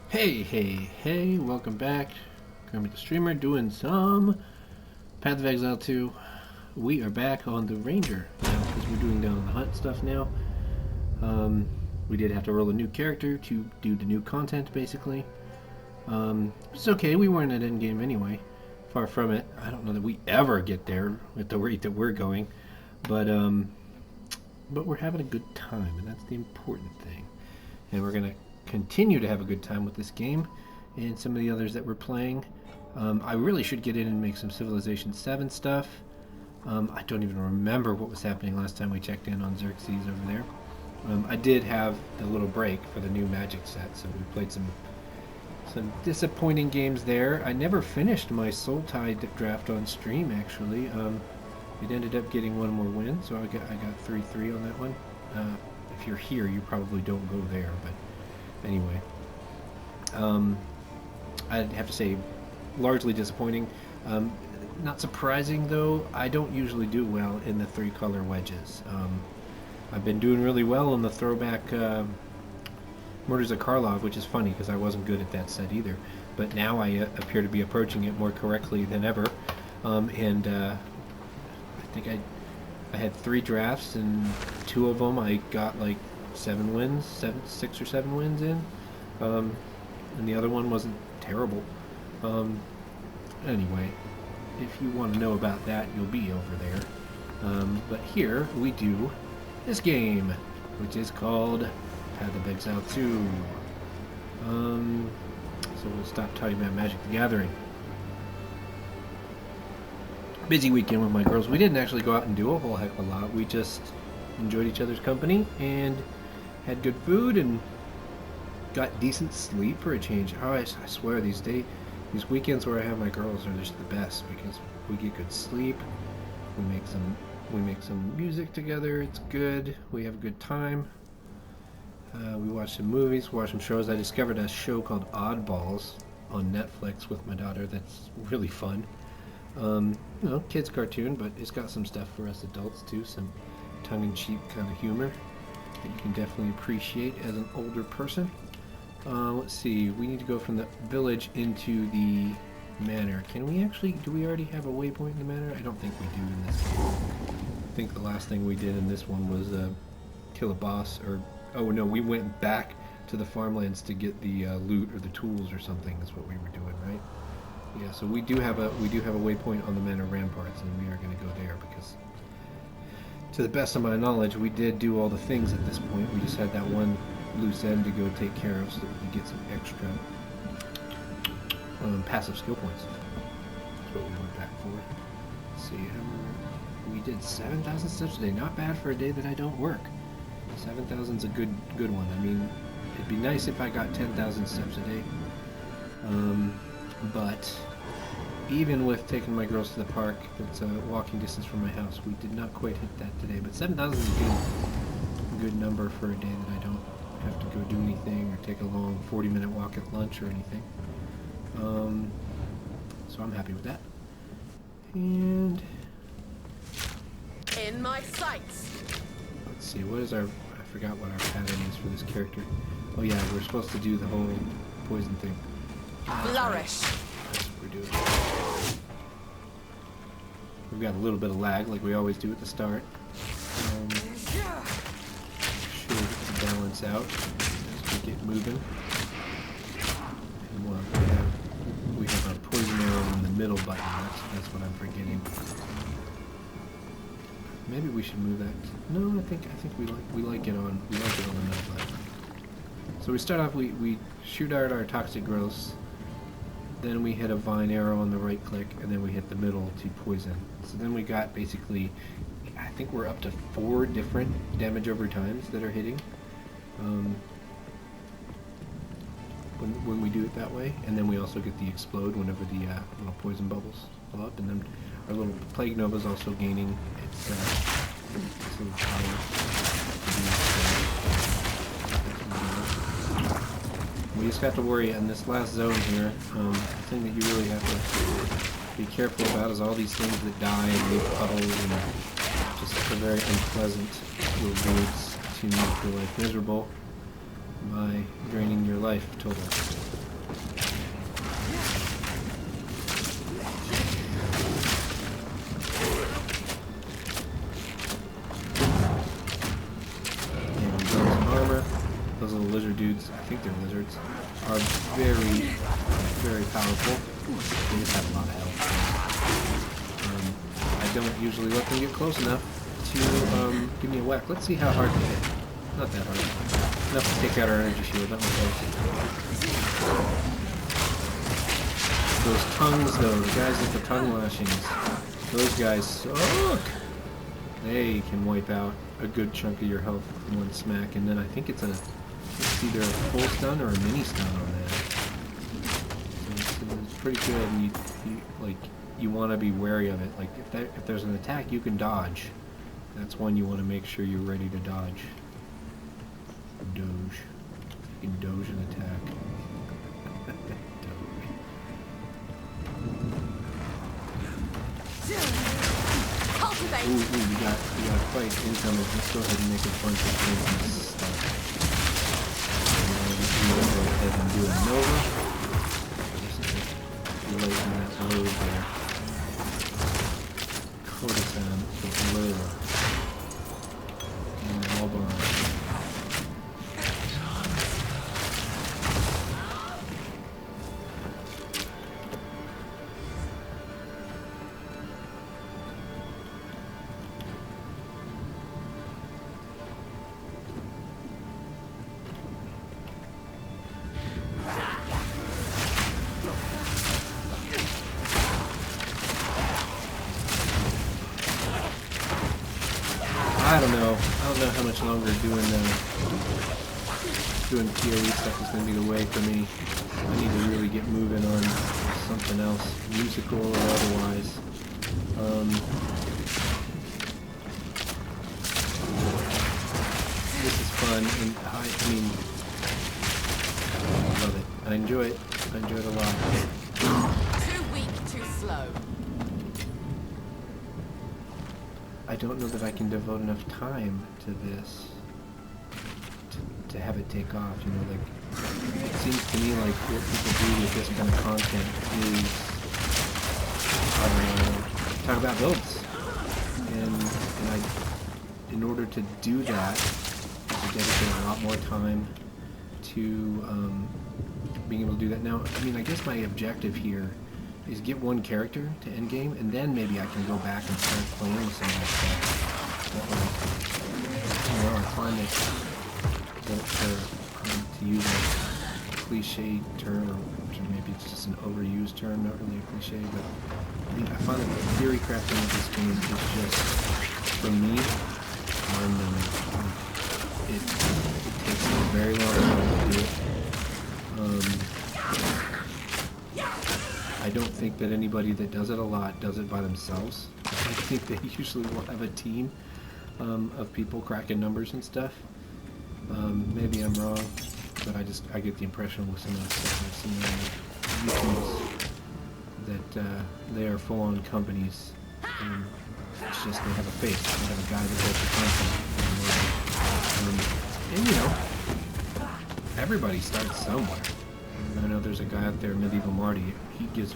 Hey, welcome back. Kermit the Streamer doing some Path of Exile 2. We are back on the Ranger now because we're doing down the hunt stuff now. We did have to roll a new character to do the new content basically. It's okay, we weren't at endgame anyway. Far from it. I don't know that we ever get there at the rate that we're going. But we're having a good time, and that's the important thing. And we're going to continue to have a good time with this game and some of the others that we're playing. I really should get in and make some Civilization 7 stuff. I don't even remember what was happening last time we checked in on Xerxes over there. I did have a little break for the new Magic set, so we played some disappointing games there. I never finished my Soul Tide draft on stream, actually. It ended up getting one more win, so I got 3-3 on that one. If you're here, you probably don't go there, but anyway, I'd have to say largely disappointing. Not surprising though, I don't usually do well in the 3-color wedges. I've been doing really well in the throwback Murders of Karlov, which is funny because I wasn't good at that set either, but now I appear to be approaching it more correctly than ever. I think I had 3 drafts, and 2 of them I got like 7 wins, 6 or 7 wins in, and the other one wasn't terrible. Anyway, if you want to know about that, you'll be over there. But here we do this game, which is called Path of Exile 2. So we'll stop talking about Magic the Gathering. Busy weekend with my girls. We didn't actually go out and do a whole heck of a lot. We just enjoyed each other's company and had good food and got decent sleep for a change. Oh, I swear these weekends where I have my girls are just the best because we get good sleep. We make some music together. It's good. We have a good time. We watch some movies, watch some shows. I discovered a show called Oddballs on Netflix with my daughter. That's really fun. Kids cartoon, but it's got some stuff for us adults too, some tongue-in-cheek kind of humor that you can definitely appreciate as an older person. Let's see, we need to go from the village into the manor. Do we already have a waypoint in the manor? I don't think we do in this game. I think the last thing we did in this one was kill a boss, oh no, we went back to the farmlands to get the loot or the tools or something is what we were doing, right? Yeah, so we do have a waypoint on the Manor Ramparts, and we are going to go there because, to the best of my knowledge, we did do all the things at this point. We just had that one loose end to go take care of so that we could get some extra passive skill points. That's what we went back for. Let's see, we did 7,000 steps a day. Not bad for a day that I don't work. 7,000's a good one. I mean, it'd be nice if I got 10,000 steps a day. But even with taking my girls to the park, that's a walking distance from my house, we did not quite hit that today. But 7,000 is a good number for a day that I don't have to go do anything or take a long 40-minute walk at lunch or anything. So I'm happy with that. And in my sights. Let's see, I forgot what our pattern is for this character. Oh yeah, we're supposed to do the whole poison thing. Flourish. That's what we're doing. We've got a little bit of lag, like we always do at the start. Should balance out as we get moving. And we have our poison arrow in the middle button. That's what I'm forgetting. Maybe we should move that. No, I think we like it on the middle button. So we start off. We shoot out our toxic growths. Then we hit a vine arrow on the right click, and then we hit the middle to poison. So then we got basically, I think we're up to 4 different damage over times that are hitting when we do it that way. And then we also get the explode whenever the little poison bubbles fill up. And then our little plague nova is also gaining its little power. We just got to worry in this last zone here. The thing that you really have to be careful about is all these things that die and leave puddles and just a very unpleasant little roads to make your life miserable by draining your life total. lizards, I think they're lizards, are very, very powerful. They just have a lot of health. I don't usually let them get close enough to give me a whack. Let's see how hard they hit. Not that hard. Enough to take out our energy shield, not my close. Those tongues though, the guys with the tongue lashings, those guys suck! They can wipe out a good chunk of your health in one smack, and then I think it's either a full stun or a mini stun on that. So it's pretty good, and you want to be wary of it. Like if there's an attack you can dodge, that's one you want to make sure you're ready to dodge. Doge. You can doge an attack. Ooh, you got a fight incoming. Let's go ahead and make a bunch of things stuff. And then we're going to go ahead and do a Nova. Just late in that load there. Courtesan with Lola. And Alban. I don't know how much longer doing PoE stuff is going to be the way for me. I need to really get moving on something else, musical or otherwise. This is fun, and I mean, I love it. I enjoy it. I enjoy it a lot. Too weak, too slow. I don't know that I can devote enough time to this to have it take off, you know, like, it seems to me like what people do with this kind of content is talk about builds, and in order to do that, I have to dedicate a lot more time to being able to do that. Now, I mean, I guess my objective here is get one character to endgame, and then maybe I can go back and start playing some of that stuff. But, you know, I find it to use a cliche term, or maybe it's just an overused term, not really a cliche, but I mean, I find that the theory crafting of this game is just, for me, mind-numbing. It takes a very long time to do it. I don't think that anybody that does it a lot does it by themselves. I think they usually will have a team of people cracking numbers and stuff. Maybe I'm wrong, but I get the impression with some of the stuff I've seen on YouTubes that they are full-on companies. It's just they have a face. They have a guy that does the content. And you know, everybody starts somewhere. I know there's a guy out there, Medieval Marty. He gives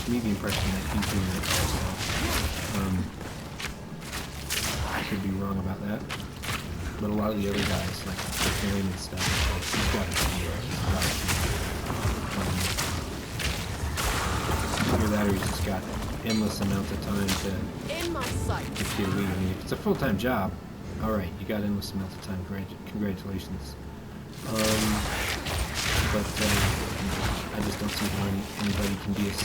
me the impression that he's doing it himself. I could be wrong about that, but a lot of the other guys, like preparing and stuff, like, he's got it here. Either that, or he's just got endless amounts of time to In my sight. get your lead. I mean, if it's a full-time job, all right, you got endless amounts of time. Congratulations. But I just don't see how anybody can be as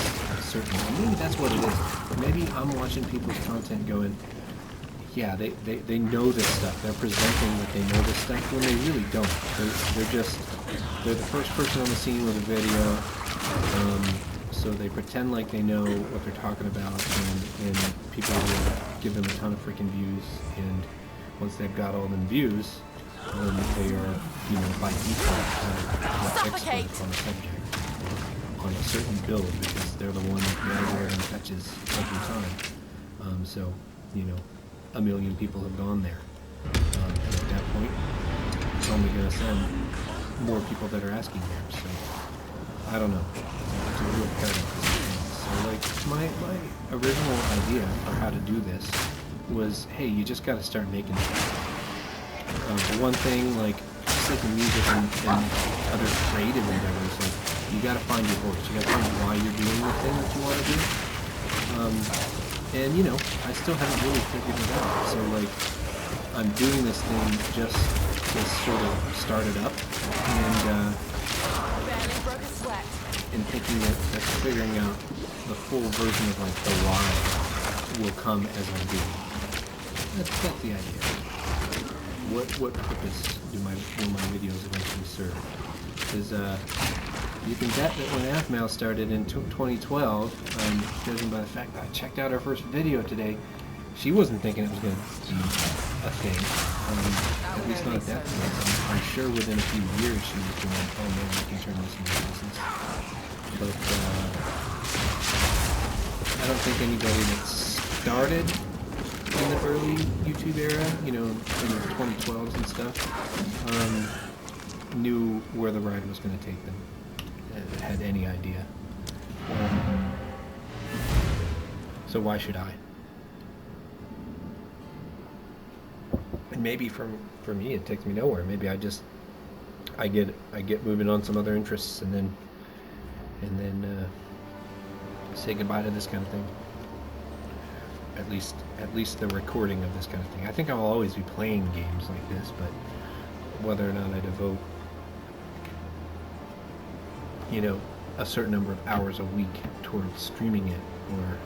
certain. And maybe that's what it is. Maybe I'm watching people's content going, yeah, they know this stuff. They're presenting that they know this stuff when they really don't. They're the first person on the scene with a video, so they pretend like they know what they're talking about, and people will give them a ton of freaking views, and once they've got all them views, they are, you know, by default, experts on a subject, on a certain build, because they're the one that the algorithm fetches every time. So, you know, a million people have gone there. And at that point, it's only going to send more people that are asking there. So, I don't know. It's a real paradox. So, like, my original idea for how to do this was, hey, you just got to start making stuff. One thing, like, just like in music and other creative endeavors, like you got to find your voice. You got to find why you're doing the thing that you want to do. And you know, I still haven't really figured it out. So like, I'm doing this thing just to sort of start it up, and Barely broke a sweat. thinking that figuring out the full version of like the why will come as I do. That's the idea. What purpose will my videos eventually serve? Because you can bet that when AFMAL started in 2012, judging by the fact that I checked out our first video today, she wasn't thinking it was going to be a thing. At least not at that point. I'm sure within a few years she was going, oh man, I can turn this into a business. But I don't think anybody that started in the early YouTube era, you know, in the 2012s and stuff, knew where the ride was going to take them. Had any idea. So why should I? And maybe for me it takes me nowhere. Maybe I get moving on some other interests and then say goodbye to this kind of thing. At least the recording of this kind of thing. I think I'll always be playing games like this, but whether or not I devote, you know, a certain number of hours a week towards streaming it, or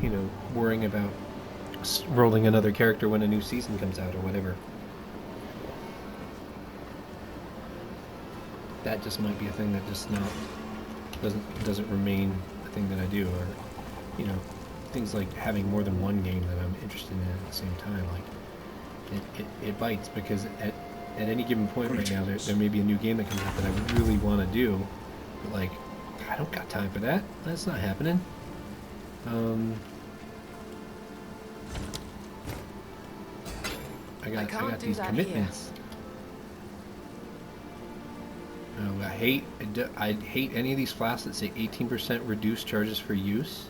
you know, worrying about rolling another character when a new season comes out or whatever, that just might be a thing that just doesn't remain a thing that I do. Or you know, things like having more than one game that I'm interested in at the same time, like it bites, because at any given point right now there may be a new game that comes out that I really want to do, but like I don't got time for that. That's not happening. I got these commitments. I hate any of these flasks that say 18% reduced charges for use.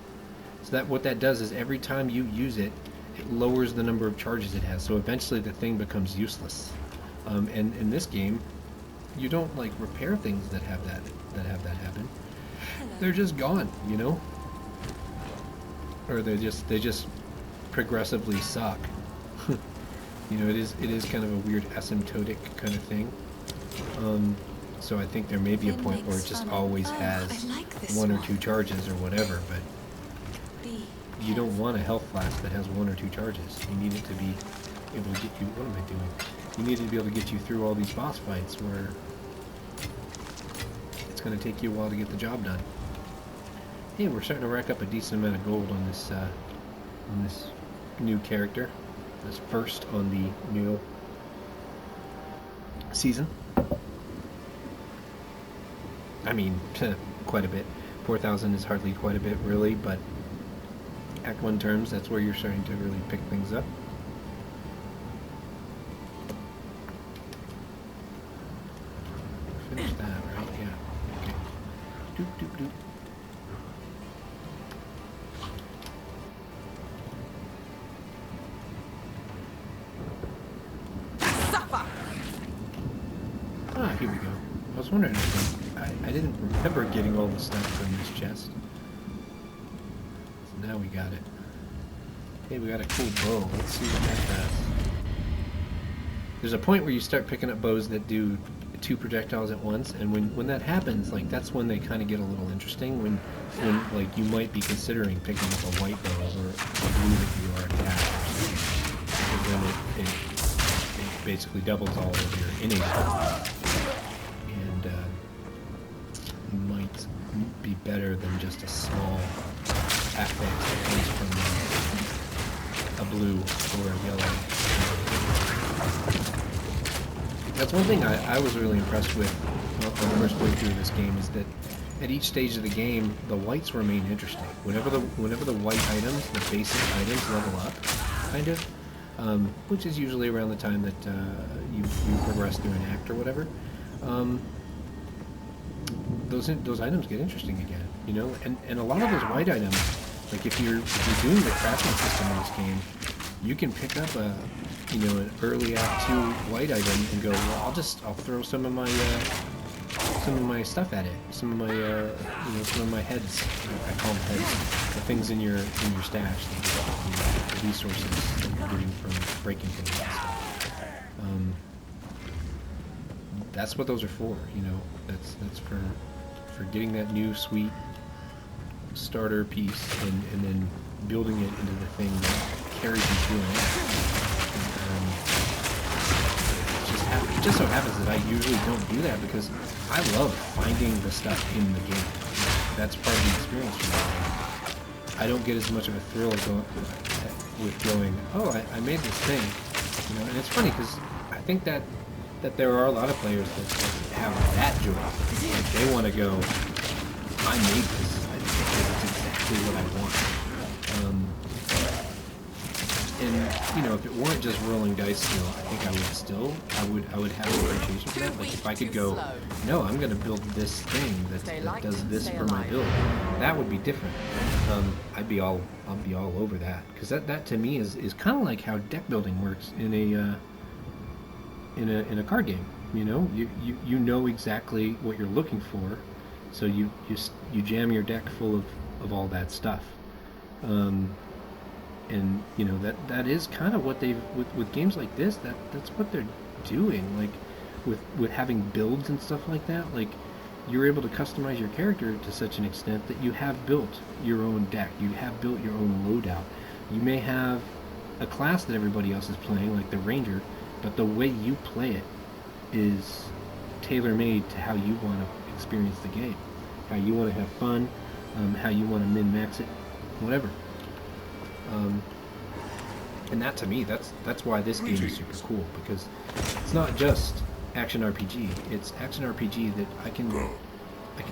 So that what that does is every time you use it, it lowers the number of charges it has. So eventually the thing becomes useless. And in this game, you don't like repair things that have that happen. They're just gone, you know, or they just progressively suck. You know, it is kind of a weird asymptotic kind of thing. So I think there may be a point where it just always has one or two charges or whatever, but you don't want a health flask that has one or two charges. You need it to be able to get you, what am I doing? You need it to be able to get you through all these boss fights where it's going to take you a while to get the job done. Hey, we're starting to rack up a decent amount of gold on this new character. This first on the new season. I mean, quite a bit. 4,000 is hardly quite a bit, really, but Act 1 terms, that's where you're starting to really pick things up. Finish that, right? Yeah. Okay. Doop, doop, doop. Ah, here we go. I was wondering if I didn't remember getting all the stuff from this chest. So now we got it. Hey, we got a cool bow. Let's see what that does. There's a point where you start picking up bows that do 2 projectiles at once, and when that happens, like that's when they kind of get a little interesting. When like you might be considering picking up a white bow or a blue that you already have, because then it basically doubles all of your innate health. Might be better than just a small affix that comes from a blue or a yellow. That's one thing I was really impressed with on the first playthrough of this game, is that at each stage of the game, the whites remain interesting. Whenever the white items, the basic items, level up, kind of, which is usually around the time that you progress through an act or whatever. Those items get interesting again, you know, and a lot of those white items, like if you're doing the crafting system in this game, you can pick up a, an early Act 2 white item and go, well, I'll throw some of my stuff at it, some of my, some of my heads. I call them heads. The things in your stash, the resources that you're getting from breaking things. That's what those are for. That's for getting that new sweet starter piece and then building it into the thing that carries you through it. It just so happens that I usually don't do that because I love finding the stuff in the game. That's part of the experience for me. I don't get as much of a thrill with going, oh, I made this thing. And it's funny because I think that there are a lot of players that have that joy. Like they want to go, I made this because it's exactly what I want. And if it weren't just rolling dice still, I think I would have an appreciation for that. Like if I could go, no, I'm gonna build this thing that does this for my build, that would be different. I'll be all over that, because that to me is kind of like how deck building works in a card game. You know exactly what you're looking for, so you jam your deck full of all that stuff. And that is kind of what they've with games like this. That's what they're doing. Like with having builds and stuff like that. Like you're able to customize your character to such an extent that you have built your own deck. You have built your own loadout. You may have a class that everybody else is playing, like the Ranger, but the way you play it is tailor-made to how you want to experience the game, how you want to have fun, how you want to min-max it, whatever. And that to me, that's why this game is super cool, because it's not just action RPG. It's action RPG that I can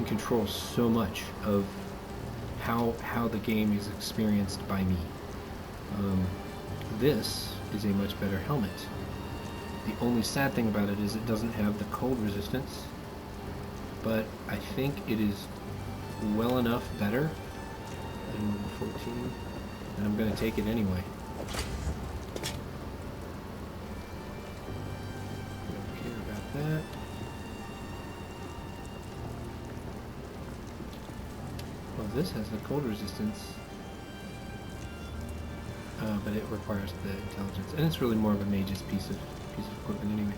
control so much of how the game is experienced by me. This is a much better helmet. The only sad thing about it is it doesn't have the cold resistance, but I think it is well enough better than number 14, and I'm going to take it anyway. Don't care about that. Well, this has the cold resistance, but it requires the intelligence, and it's really more of a mage's piece of equipment anyway.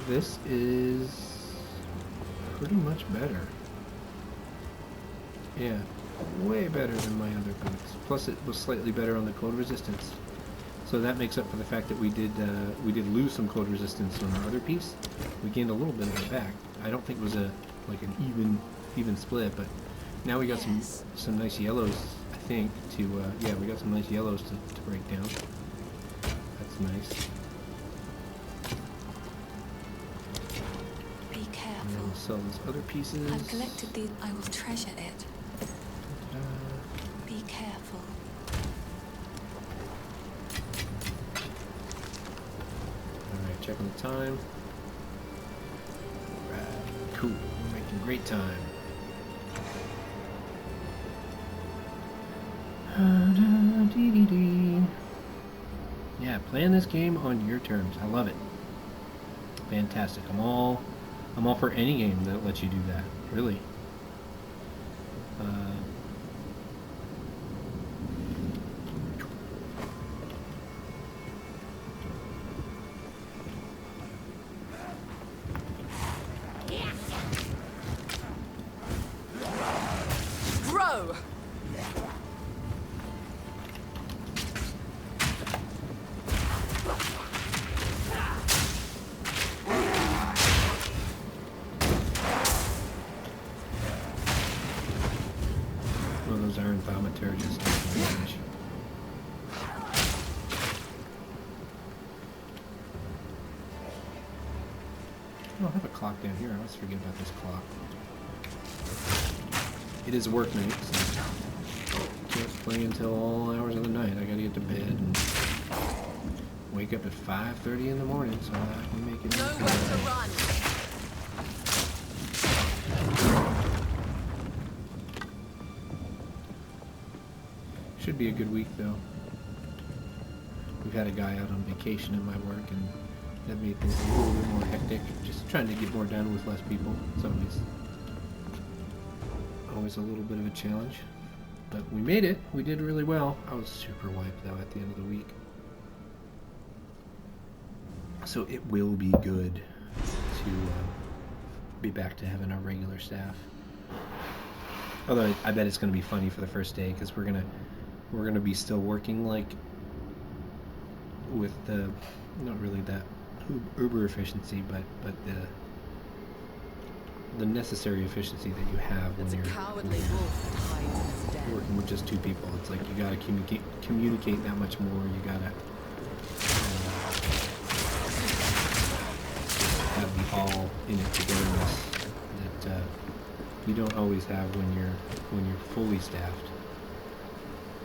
This is pretty much better. Yeah, way better than my other boots. Plus, it was slightly better on the cold resistance, so that makes up for the fact that we did lose some cold resistance on our other piece. We gained a little bit of it back. I don't think it was an even split, but now we got some nice yellows. I think we got some nice yellows to break down. That's nice. Be careful. And then we'll sell those other pieces. I've collected these. I will treasure it. Be careful. Alright, checking the time. Alright, cool. We're making great time. Yeah, playing this game on your terms. I love it. Fantastic. I'm all for any game that lets you do that. Really. Grow! Well, those iron thaumaturges just take damage. Oh, I have a clock down here. Let's forget about this clock. It is work night, so can't play until all hours of the night. I gotta get to bed and wake up at 5:30 in the morning so I can make it. Nowhere to run. Should Should be a good week though. We've had a guy out on vacation in my work, and that made things a little bit more hectic. Just trying to get more done with less people. It's always a little bit of a challenge. But we made it. We did really well. I was super wiped though at the end of the week. So it will be good to be back to having our regular staff. Although I bet it's going to be funny for the first day, because we're gonna be still working like with the not really that uber efficiency, but the necessary efficiency that you have when It's a you're cowardly wolf that hides in his den. working with just two people. It's like you gotta communicate that much more. You gotta have the all in it togetherness that you don't always have when you're fully staffed.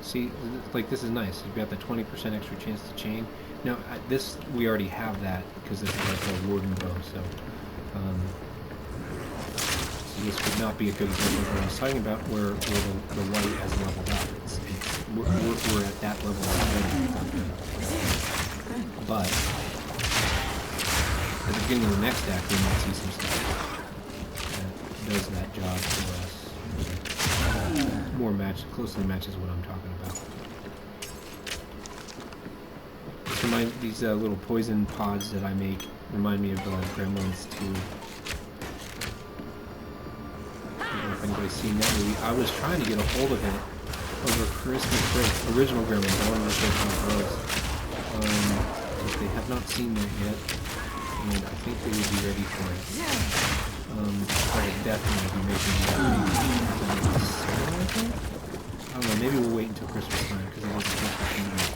See, like this is nice. You've got the 20% extra chance to chain. Now this we already have that because this is like a warden bow. So this would not be a good example of what I was talking about, where the white has leveled up. We're at that level already. But at the beginning of the next act, we might see some stuff that does that job for us. More closely matches what I'm talking about. These little poison pods that I make remind me of Gremlins too. I don't know if anybody's seen that movie. I was trying to get a hold of it over Christmas break. Original Gremlins. I wanted to show how it was. But they have not seen that yet, and I think they would be ready for it. I would definitely be making that. I don't know. Maybe we'll wait until Christmas time because it was a Christmas movie.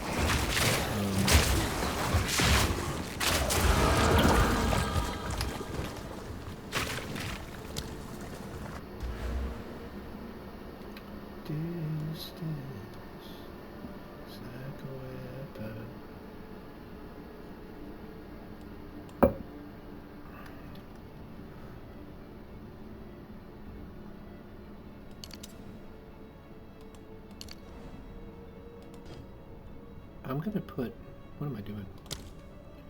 I'm gonna put, what am I doing?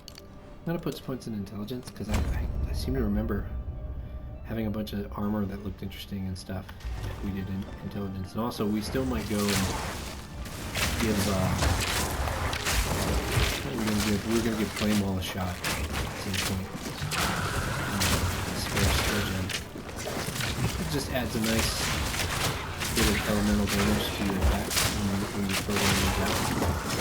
I'm gonna put some points in intelligence because I seem to remember having a bunch of armor that looked interesting and stuff if we did in intelligence. And also we still might go and give, we're gonna give Flame Wall a shot at some point. Spare gem. It just adds a nice bit of elemental damage to your attacks when you throw them out.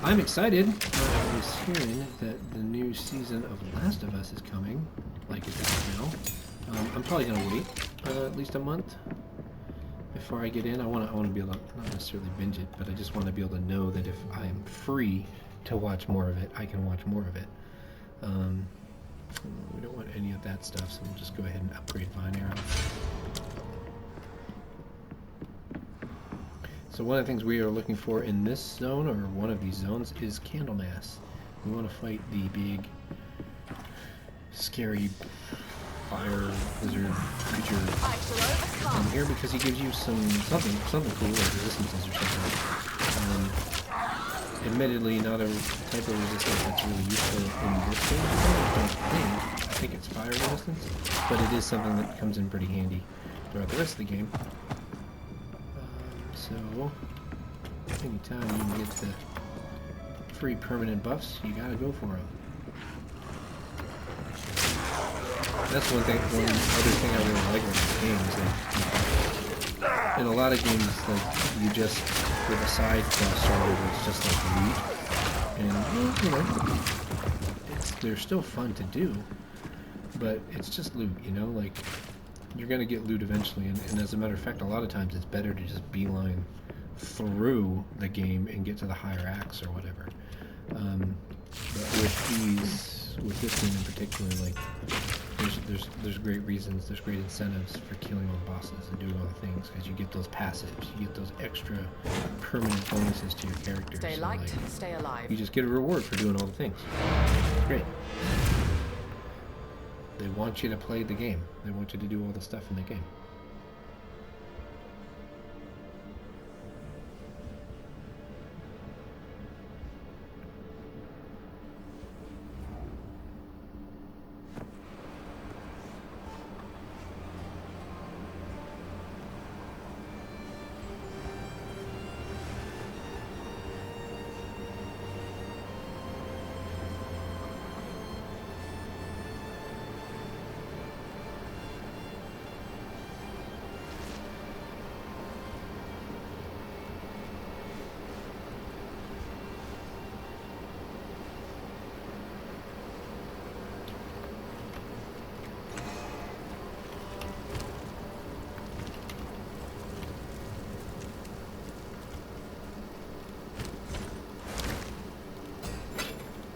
I'm excited. I was hearing that the new season of Last of Us is coming, like it's out now. I'm probably gonna wait at least a month before I get in. I want to be able to not necessarily binge it, but I just want to be able to know that if I am free to watch more of it, I can watch more of it. We don't want any of that stuff, so we'll just go ahead and upgrade Vine Arrow. So one of the things we are looking for in this zone, or one of these zones, is Candlemass. We want to fight the big, scary fire lizard creature here because he gives you something cool, like resistances or something. Admittedly, not a type of resistance that's really useful in this game. I think it's fire resistance, but it is something that comes in pretty handy throughout the rest of the game. So, anytime you can get the free permanent buffs, you gotta go for them. That's one other thing I really like about this game is that in a lot of games, like you just with a side quest or whatever, it's just like loot, and you know, they're still fun to do, but it's just loot, you know, like. You're going to get loot eventually, and as a matter of fact, a lot of times it's better to just beeline through the game and get to the higher acts or whatever. But with this game in particular, like, there's great reasons, there's great incentives for killing all the bosses and doing all the things, because you get those passives, you get those extra permanent bonuses to your character. Stay so, light, like, stay alive. you just get a reward for doing all the things. Great. They want you to play the game. They want you to do all the stuff in the game.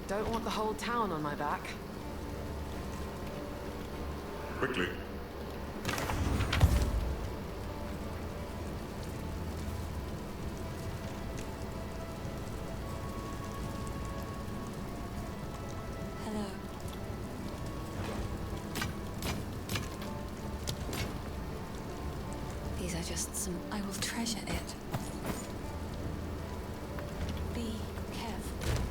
Don't want the whole town on my back. Quickly. Hello. These are just some. I will treasure it. Be careful.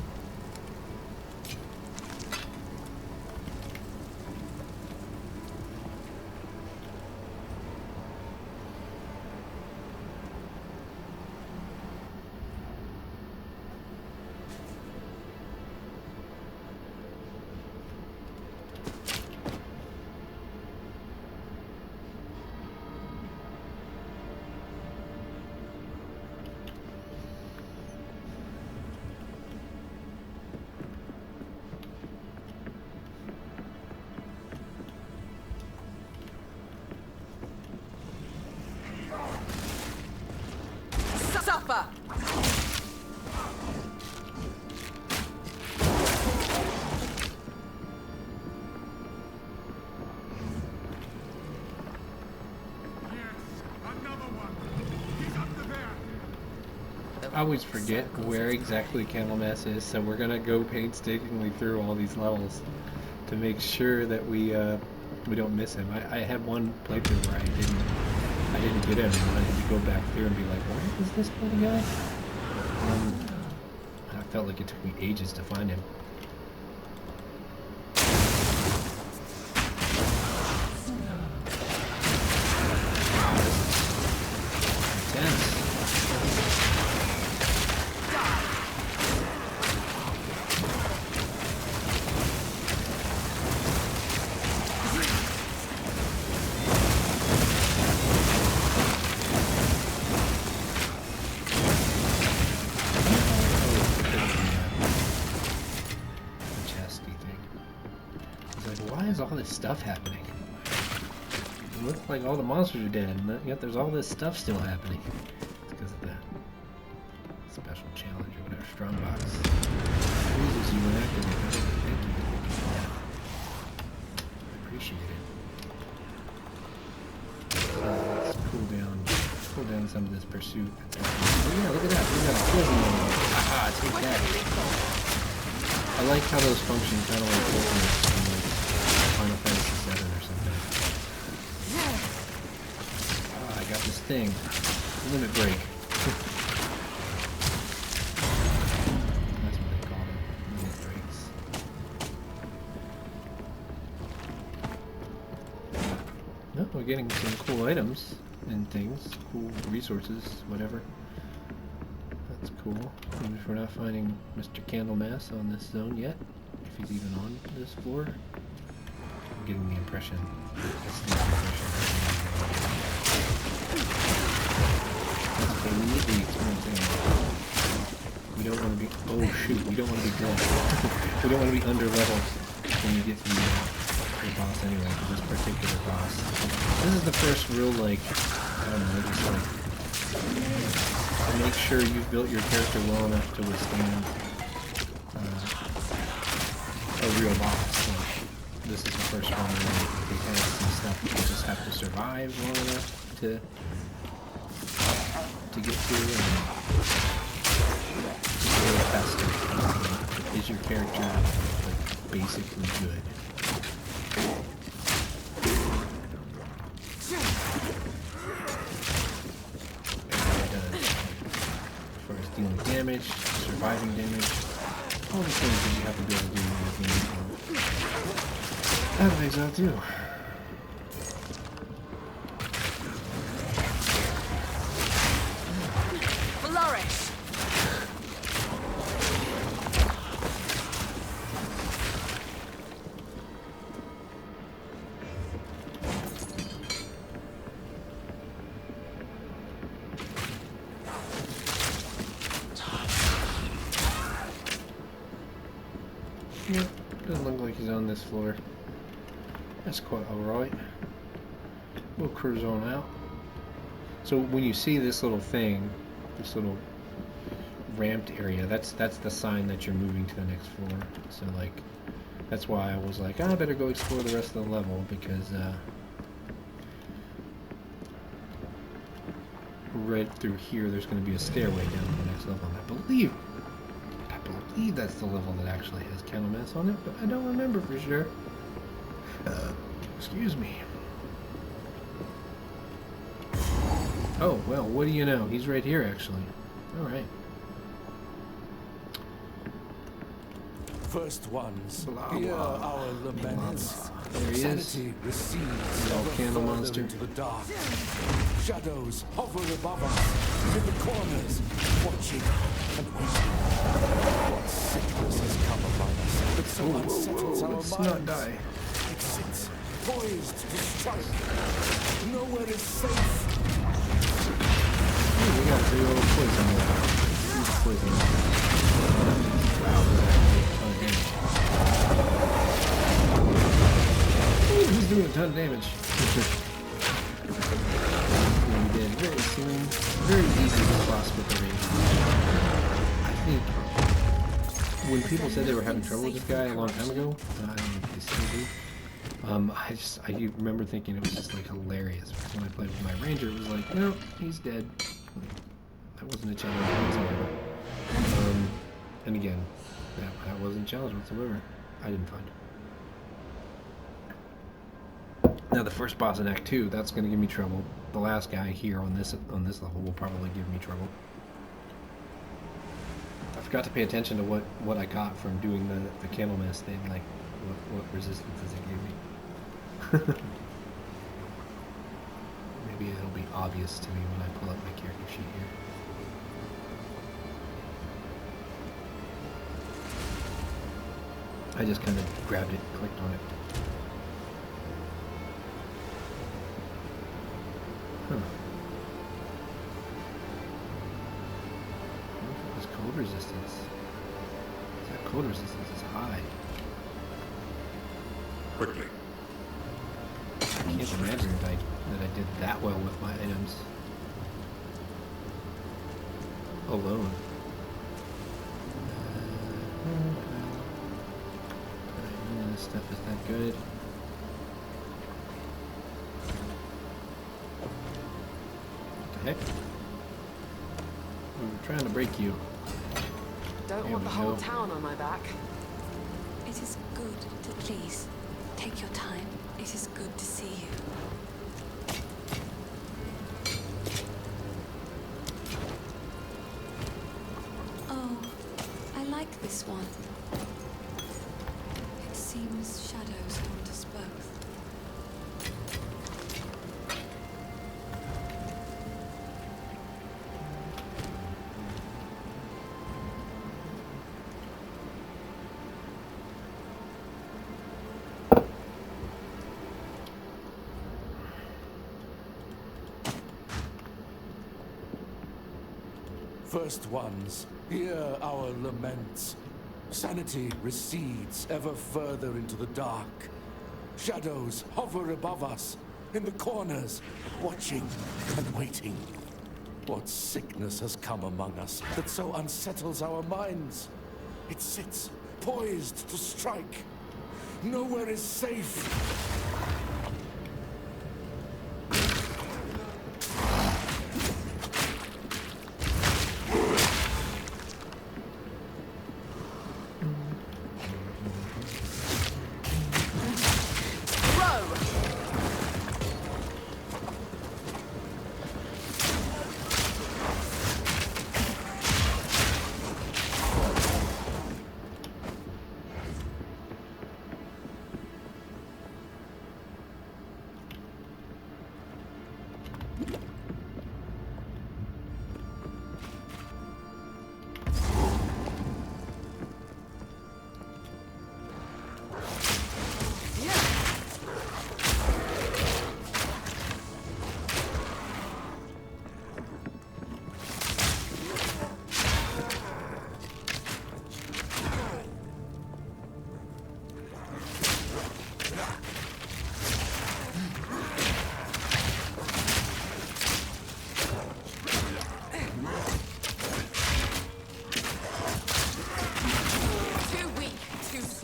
Suffer! I always forget where exactly Candlemass is, so we're gonna go painstakingly through all these levels to make sure that we don't miss him. I had one playthrough where I didn't get him, and I had to go back through and be like, where is this bloody guy? I felt like it took me ages to find him. Intense. All this stuff happening. It looks like all the monsters are dead, and yet there's all this stuff still happening. It's because of the special challenge or whatever. Strongbox. Freezes you when activated. Thank you. I appreciate it. Let's cool down some of this pursuit. Oh yeah, look at that. We got a prison. Haha, take that. I like how those function kind of like ultimates from like Final Fantasy VII or something. Oh, I got this thing. Limit break. That's what they call them. Limit breaks. No, we're getting some cool items and things. Cool resources, whatever. That's cool. Even if we're not finding Mr. Candlemass on this zone yet. If he's even on this floor. I'm getting the impression. That's the impression. That's okay, we need the experience anyway. We don't want to be, oh shoot, we don't want to be dead. We don't want to be under leveled when you get to the boss anyway, this particular boss. This is the first real, like, I don't know, just like, to make sure you've built your character well enough to withstand a real boss. Like, this is the first one where they have some stuff you just have to survive long enough to get through, and just really test it. Is your character like basically good? damage, surviving damage, all the things that you have to be able to do in the game. Out of Exile 2. Flourish! Yep, doesn't look like he's on this floor. That's quite alright. We'll cruise on out. So when you see this little thing, this little ramped area, that's the sign that you're moving to the next floor. So like, that's why I was like, I better go explore the rest of the level, because right through here there's going to be a stairway down to the next level, and I believe that's the level that actually has Candlemass on it, but I don't remember for sure. Excuse me. Oh, well, what do you know? He's right here, actually. Alright. First ones, Blah, hear blah. our laments. There he is. Sanity recedes The old ever candle further monster. into the dark. Shadows hover above us, in the corners, watching and waiting. What sickness has come upon us that so unsettles our Let's minds? not die. It sits, poised to strike. Nowhere is safe. Ooh, we got 3 little poison there. Poison. Wow, that's actually a ton of damage. Ooh, he's doing a ton of damage. And we did very soon. Very easy to cross with the range. I think when people said they were having trouble with this guy a long time ago, I don't know if they still do. I remember thinking it was just like hilarious, because when I played with my ranger, it was like, no, he's dead. That wasn't a challenge whatsoever. And again, that wasn't a challenge whatsoever. I didn't find. Now the first boss in Act 2, that's going to give me trouble. The last guy here on this level will probably give me trouble. I forgot to pay attention to what I got from doing the Candlemass thing, like what resistances it gave me. Maybe it'll be obvious to me when I pull up my character sheet here. I just kind of grabbed it, clicked on it. Huh. I wonder if it was cold resistance. That cold resistance is high. Quickly. I can't imagine that I did that well with my items alone. This stuff is that good. What the heck? We were trying to break you. Don't Here want we the whole go. town on my back. It is good to please. Take your time. It is good to see you. Oh, I like this one. It seems shadows haunt us both. First ones, hear our laments. Sanity recedes ever further into the dark. Shadows hover above us, in the corners, watching and waiting. What sickness has come among us that so unsettles our minds? It sits, poised to strike. Nowhere is safe.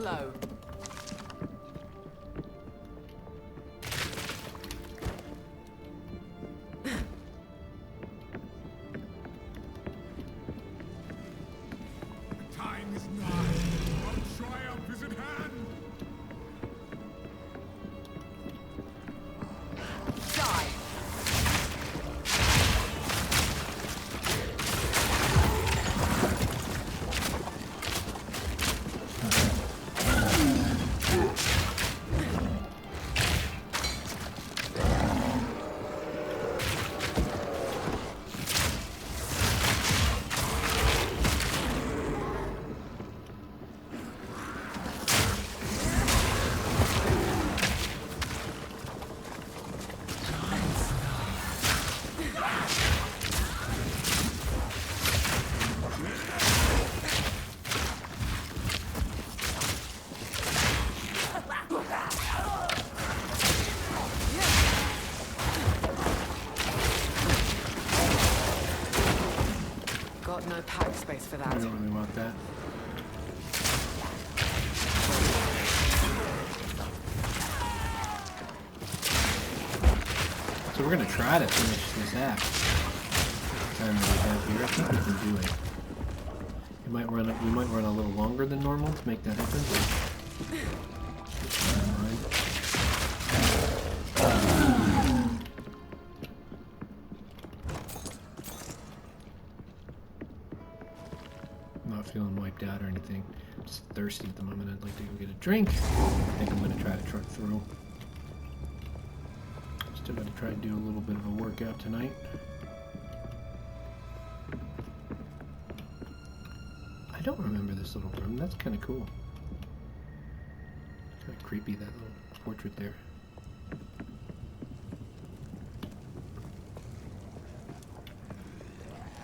slow. Time is nigh. Our triumph is at hand. Die! Got no pack space for I that. don't really want that. So we're gonna try to finish this act. Time that we have here. I think we can do it. We might run a little longer than normal to make that happen. But never mind. I'm not feeling wiped out or anything. I'm just thirsty at the moment. I'd like to go get a drink. I think I'm gonna try to truck through. Still gonna try to do a little bit of a workout tonight. I don't remember this little room. That's kind of cool. Kind of creepy, that little portrait there.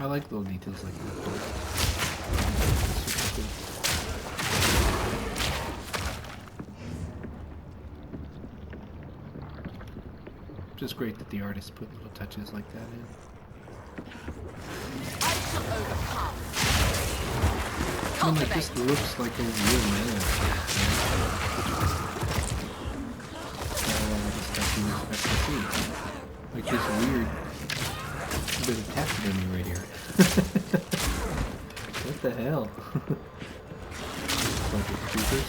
I like little details like that. Super cool. Just great that the artist put little touches like that in. I shall overcome. I mean, like, this looks like a real man. Not all of the stuff you expect to see. Like this weird bit of taxidermy right here. What the hell? Bunch of creepers.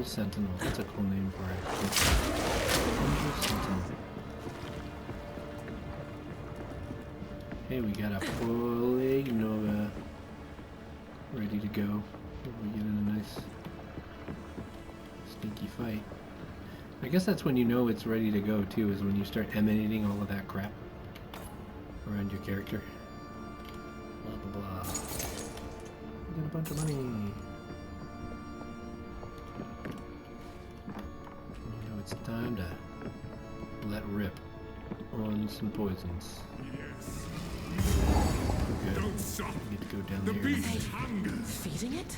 Sentinel. That's a cool name for it. Sentinel. Hey, we got a full egg Nova ready to go. We get in a nice stinky fight. I guess that's when you know it's ready to go too, is when you start emanating all of that crap around your character. Blah blah blah. We got a bunch of money. It's time to let rip on some poisons. Yes. Good. Don't stop. We get to go down The there. beast hungers. Feeding it?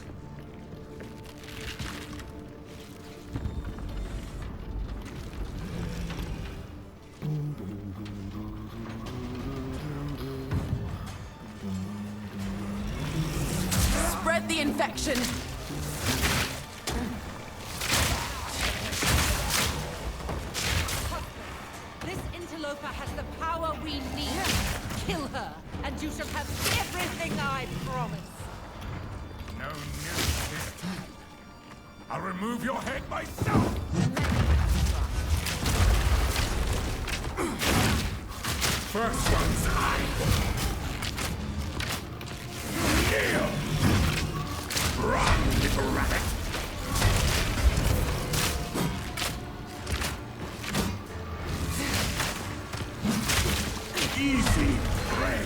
Spread the infection! This interloper has the power we need. Kill her, and you shall have everything I promise. No news this too. I'll remove your head myself. First one's high. Kneel. Run, little rabbit. Easy prey.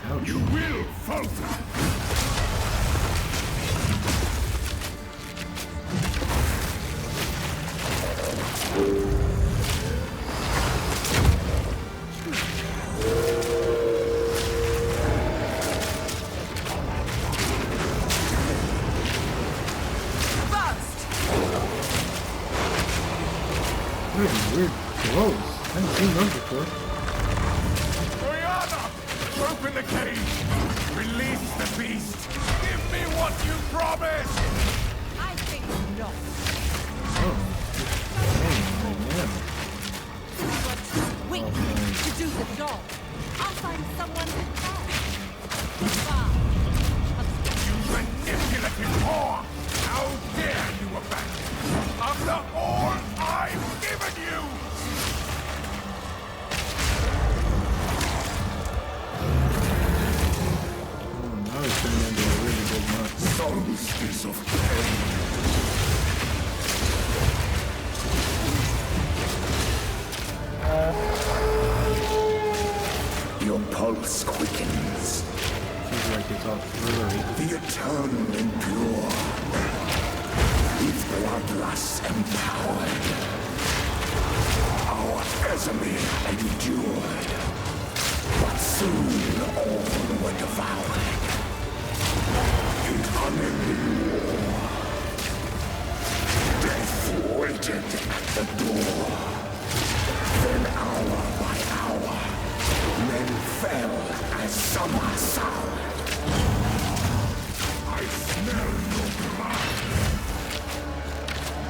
Ouch. You will falter. before. Oriana! Open the cage! Release the beast! Give me what you promised! I think not. Oh. Oh, man. You are too weak to do the job. I'll find someone who can. Fine. You manipulative whore! How dare you abandon me after all I've given you! Oh, now he's turning into a really big monster. Solstice of pain! Your pulse quickens. Seems like it's all furry. The eternal impure. With bloodlust empowered. Our Casimir endured. But soon all were devoured. In unending war. Death waited at the door. Then hour by hour, men fell as summer soured. I smell your blood!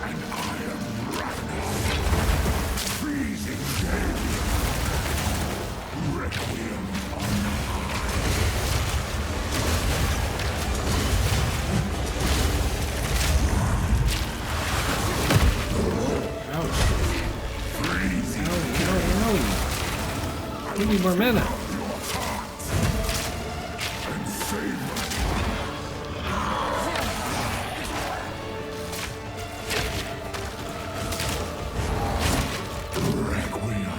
And I am ravenous! Freezing day! Requiem on Ouch. freezing Give me more mana. your heart! And save me! Requiem.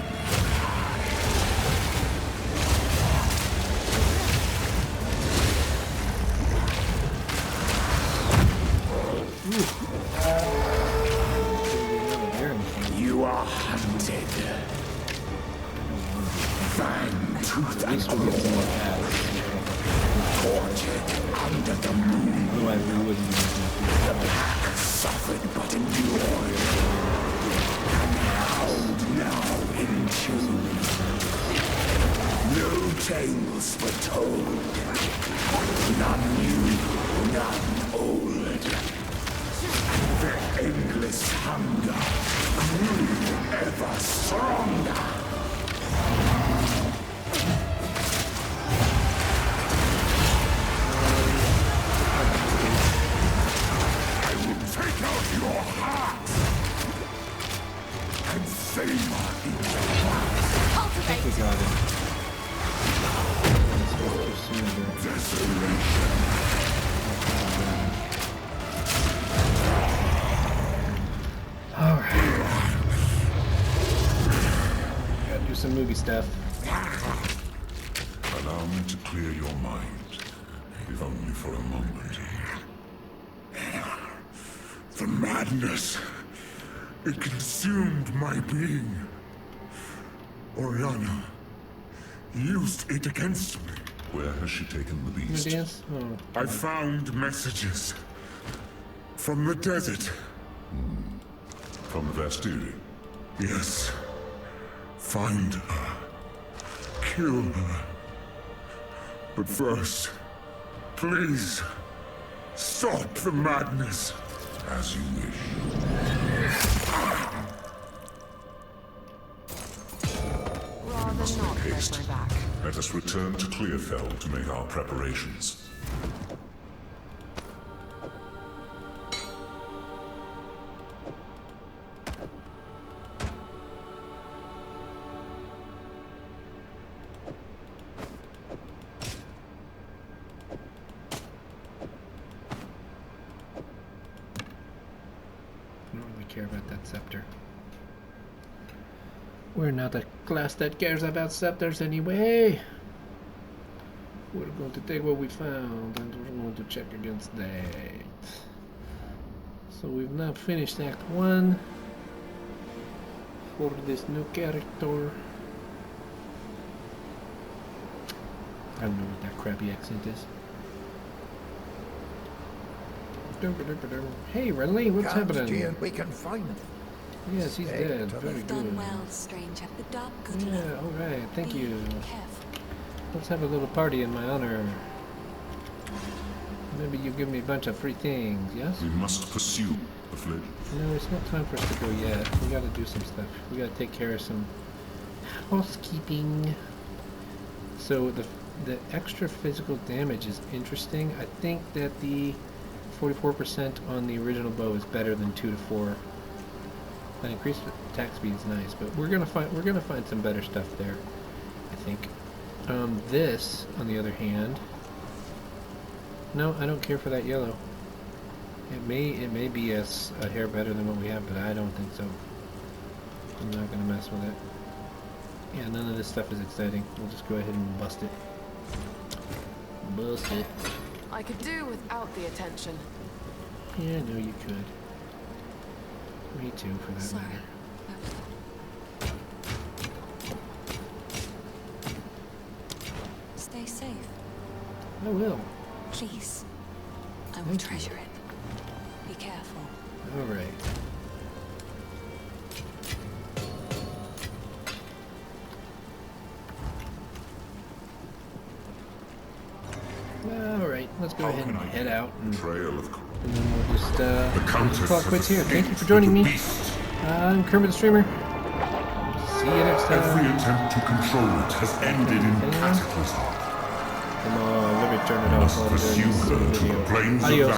You are hunted. Fang tooth At and least we'll get some more paths. tortured under the moon. Otherwise, we wouldn't be able The pack suffered but endured. And howled now in tune. No tales were told. None new, none old. And their endless hunger grew ever stronger. I will take out your heart and savor each I think we got it. Let's go too soon here. desolation. Alright. Gotta do some movie stuff. Allow me to clear your mind, if only for a moment. The madness, it consumed my being. Oriana used it against me. Where has she taken the Wanna beast? dance? Oh. I found messages from the desert. From the Vastiri. Yes. Find her. Kill her. But first, please, stop the madness. As you wish. Rather not break haste. my back. Let us return to Clearfell to make our preparations. I don't really care about that scepter. We're not a class that cares about scepters anyway. We're going to take what we found and we're going to check against that. So we've now finished Act 1 for this new character. I don't know what that crappy accent is. Hey Renly, what's happening? We can find them. Yes, he's dead. Very You've done good. well, stranger. The dark good Yeah, love. alright. Thank Be you. careful. Let's have a little party in my honor. Maybe you give me a bunch of free things, yes? We must pursue the fled. No, it's not time for us to go yet. We gotta do some stuff. We gotta take care of some housekeeping. So the extra physical damage is interesting. I think that the 44% on the original bow is better than 2 to 4. That increased attack speed is nice, but we're gonna find some better stuff there, I think. This, on the other hand, no, I don't care for that yellow. It may be a hair better than what we have, but I don't think so. I'm not gonna mess with it. Yeah, none of this stuff is exciting. We'll just go ahead and bust it. Bust it. I could do without the attention. Yeah, no, you could. Me too, for that Sorry. matter. Stay safe. I will. Please. I will Thank you. treasure it. Be careful. All right. All right. Let's go How ahead can and I head out, and Trail of then we'll just the Countess call it has quits here. Thank you escaped for joining with me. the beast. I'm Kermit the Streamer. See you next Every time. attempt to control it has ended in cataclysm. Come on, let me turn it off Must while I'm doing pursue this her to the video. plains of Adios.